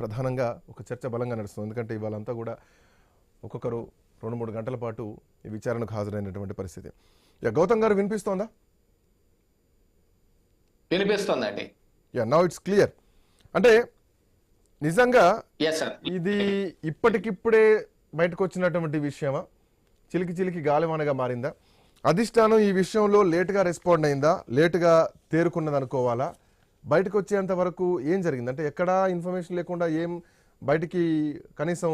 ప్రధానంగా ఒక చర్చ బలంగా నడుస్తుంది. ఎందుకంటే ఇవాళంతా కూడా ఒక్కొక్కరు 2-3 గంటల పాటు ఈ విచారణకు హాజరైనటువంటి పరిస్థితి. గౌతమ్ గారు వినిపిస్తోందా? వినిపిస్తోందండి. Now it's clear. అంటే నిజంగా ఇది ఇది ఇప్పటికిప్పుడే బయటకు వచ్చినటువంటి విషయమా, చిలికి చిలికి గాలివానగా మారిందా? అధిష్టానం ఈ విషయంలో లేటుగా రెస్పాండ్ అయిందా, లేటుగా తేరుకున్నది అనుకోవాలా? బయటకు వచ్చేంత వరకు ఏం జరిగింది? అంటే ఎక్కడా ఇన్ఫర్మేషన్ లేకుండా ఏం బయటికి కనీసం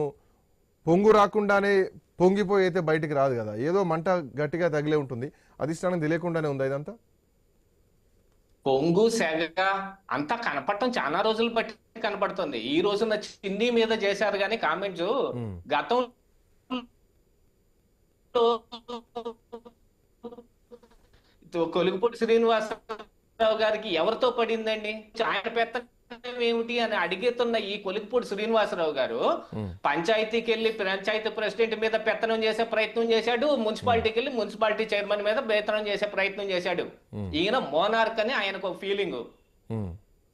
పొంగు రాకుండానే పొంగిపోయి అయితే బయటికి రాదు కదా, ఏదో మంట గట్టిగా తగిలే ఉంటుంది. అధిష్టానం తెలియకుండానే ఉందా ఇదంతా? పొంగు సెగ అంతా కనపడటం చాలా రోజులు బట్టి కనపడుతుంది. ఈ రోజున చిన్ని మీద చేశారు కానీ కామెంట్స్ గతంలో కొలుగుపూడి శ్రీనివాసరావు గారికి ఎవరితో పడిందండి? ఆయన పెత్తనం ఏమిటి అని అడిగేతున్న ఈ కొలుగుపూడి శ్రీనివాసరావు గారు పంచాయతీకి వెళ్ళి పంచాయతీ ప్రెసిడెంట్ మీద పెత్తనం చేసే ప్రయత్నం చేశాడు, మున్సిపాలిటీకి వెళ్ళి మున్సిపాలిటీ చైర్మన్ మీద పెత్తనం చేసే ప్రయత్నం చేశాడు. ఈయన మోనార్క్ అని ఆయనకు ఒక ఫీలింగ్.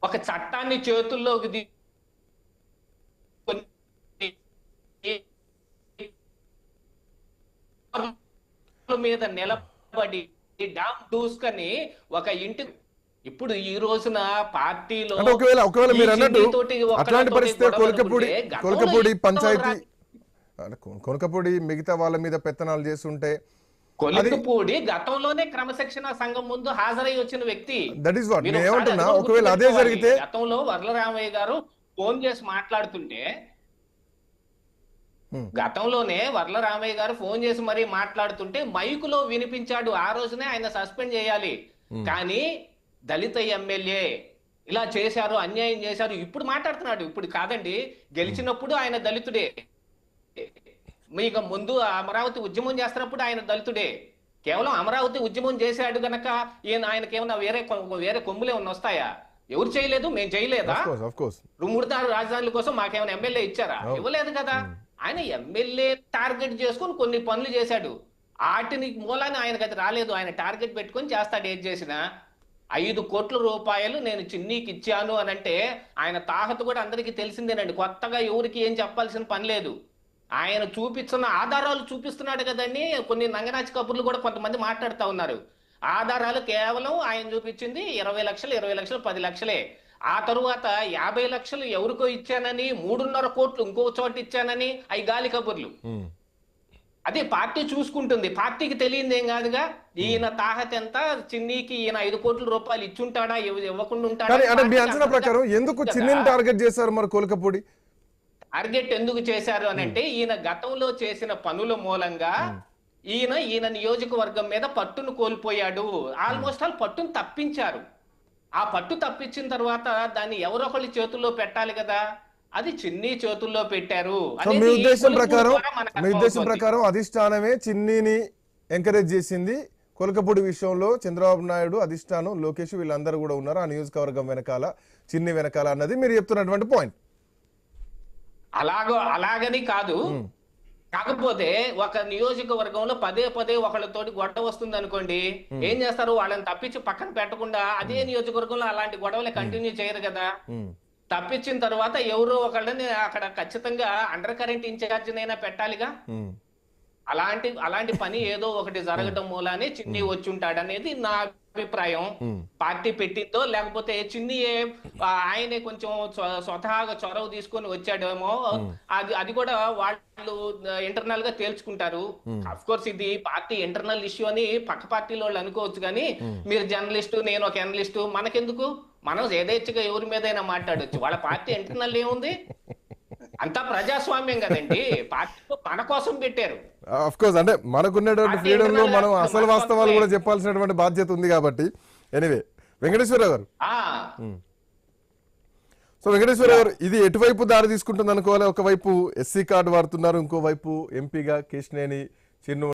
ఒక చట్టాన్ని చేతుల్లోకి మీద నిలబడి డామ్ దూసుకొని ఒక ఇంటి ఇప్పుడు ఈ రోజున పార్టీలో ఒకవేళ మీరు అన్నట్టు అట్లాంటి పరిస్థితి కొలకపూడి పంచాయతీ కొనకపూడి మిగతా వాళ్ళ మీద పెత్తనాలు చేస్తుంటే, కొలికపూడి గతంలోనే క్రమశిక్షణ సంఘం ముందు హాజరై వచ్చిన వ్యక్తి. దట్ ఈస్ వాట్ నేను ఏమంటున్నా. ఒకవేళ అదే జరిగితే గతంలో వర్లరామయ్య గారు ఫోన్ చేసి మాట్లాడుతుంటే, గతంలోనే వర్లరామయ్య గారు ఫోన్ చేసి మరీ మాట్లాడుతుంటే మైకులో వినిపించాడు. ఆ రోజునే ఆయన సస్పెండ్ చేయాలి. కానీ దళిత ఎమ్మెల్యే ఇలా చేశారు, అన్యాయం చేశారు. ఇప్పుడు మాట్లాడుతున్నాడు. ఇప్పుడు కాదండి, గెలిచినప్పుడు ఆయన దళితుడే. మీకు ముందు అమరావతి ఉద్యమం చేస్తున్నప్పుడు ఆయన దళితుడే. కేవలం అమరావతి ఉద్యమం చేశాడు గనక ఆయనకేమన్నా వేరే కొమ్ములే ఉన్న వస్తాయా? ఎవరు చేయలేదు, మేము చేయలేదా? 3 రాజధానుల కోసం మాకేమైనా ఎమ్మెల్యే ఇచ్చారా? ఇవ్వలేదు కదా. ఆయన ఎమ్మెల్యే టార్గెట్ చేసుకుని కొన్ని పనులు చేశాడు. వాటిని మూలాన్ని ఆయనకు అది రాలేదు. ఆయన టార్గెట్ పెట్టుకొని చేస్తాడు ఏది చేసినా. 5 కోట్ల రూపాయలు నేను చిన్నీకి ఇచ్చాను అని అంటే ఆయన తాహత కూడా అందరికీ తెలిసిందేనండి. కొత్తగా ఎవరికి ఏం చెప్పాల్సిన పని లేదు. ఆయన చూపిస్తున్న ఆధారాలు చూపిస్తున్నాడు కదండి. కొన్ని నంగనాచి కబుర్లు కూడా కొంతమంది మాట్లాడుతూ ఉన్నారు. ఆధారాలు కేవలం ఆయన చూపించింది 20 లక్షలు, 10 లక్షలే. ఆ తరువాత 50 లక్షలు ఎవరికో ఇచ్చానని, 3.5 కోట్లు ఇంకో చోట ఇచ్చానని అవి గాలి కబుర్లు. అదే పార్టీ చూసుకుంటుంది. పార్టీకి తెలియదు ఏం కాదుగా. ఈయన తాహత ఎంత, చిన్నీకి ఈయన 5 కోట్ల రూపాయలు ఇచ్చుంటాడా, ఇవ్వకుండా ఉంటాడా? మీ అంచనా ప్రకారం ఎందుకు చిన్నిని టార్గెట్ చేశారు మరి కొలకపూడి? టార్గెట్ ఎందుకు చేశారు అని అంటే, ఈయన గతంలో చేసిన పనుల మూలంగా ఈయన నియోజకవర్గం మీద పట్టును కోల్పోయాడు. ఆల్మోస్ట్ ఆల్ పట్టును తప్పించారు. ఆ పట్టు తప్పించిన తర్వాత దాన్ని ఎవరొకళ్ళ చేతుల్లో పెట్టాలి కదా, అది చిన్ని చేతుల్లో పెట్టారు. మీ ఉద్దేశం ప్రకారం అధిష్టానమే చిన్నిని ఎంకరేజ్ చేసింది. కొలకపూడి విషయంలో చంద్రబాబు నాయుడు, అధిష్టానం, లోకేష్ వీళ్ళందరూ కూడా ఉన్నారు ఆ నియోజకవర్గం వెనకాల, చిన్ని వెనకాల అన్నది మీరు చెప్తున్నటువంటి పాయింట్. అలాగని కాదు. కాకపోతే ఒక నియోజకవర్గంలో పదే ఒకళ్ళతోటి గొడవ వస్తుంది అనుకోండి, ఏం చేస్తారు? వాళ్ళని తప్పించి పక్కన పెట్టకుండా అదే నియోజకవర్గంలో అలాంటి గొడవలే కంటిన్యూ చేయరు కదా. తప్పించిన తర్వాత ఎవరో ఒకళ్ళని అక్కడ ఖచ్చితంగా అండర్ కరెంట్ ఇన్ఛార్జినైనా పెట్టాలిగా. అలాంటి పని ఏదో ఒకటి జరగటం మూలానే చిన్ని వచ్చి ఉంటాడనేది నా అభిప్రాయం. పార్టీ పెట్టిందో లేకపోతే చిన్ని ఆయనే కొంచెం స్వతహాగా చొరవ తీసుకొని వచ్చాడేమో, అది కూడా వాళ్ళు ఇంటర్నల్ గా తేల్చుకుంటారు. అఫ్ కోర్స్ ఇది పార్టీ ఇంటర్నల్ ఇష్యూ అని పక్క పార్టీలో వాళ్ళు అనుకోవచ్చు. కానీ మీరు జర్నలిస్టు, నేను ఒక అనలిస్టు, మనకెందుకు? మనం ఏదేచ్ఛగా ఎవరి మీదైనా మాట్లాడొచ్చు. వాళ్ళ పార్టీ ఇంటర్నల్ ఏముంది? అంతా ప్రజాస్వామ్యం కదండి. పార్టీ మన కోసం పెట్టారు. ఆఫ్ కోర్స్ అంటే మనకున్నటువంటి ఫ్రీడమ్ లో మనం అసలు వాస్తవాలు కూడా చెప్పాల్సినటువంటి బాధ్యత ఉంది కాబట్టి. ఎనీవే వెంకటేశ్వరరావు గారు, సో వెంకటేశ్వరరావు గారు, ఇది ఎటువైపు దారి తీసుకుంటుంది అనుకోవాలి? ఒకవైపు ఎస్సీ కార్డు వాడుతున్నారు, ఇంకోవైపు ఎంపీగా కేశినేని చిన్ను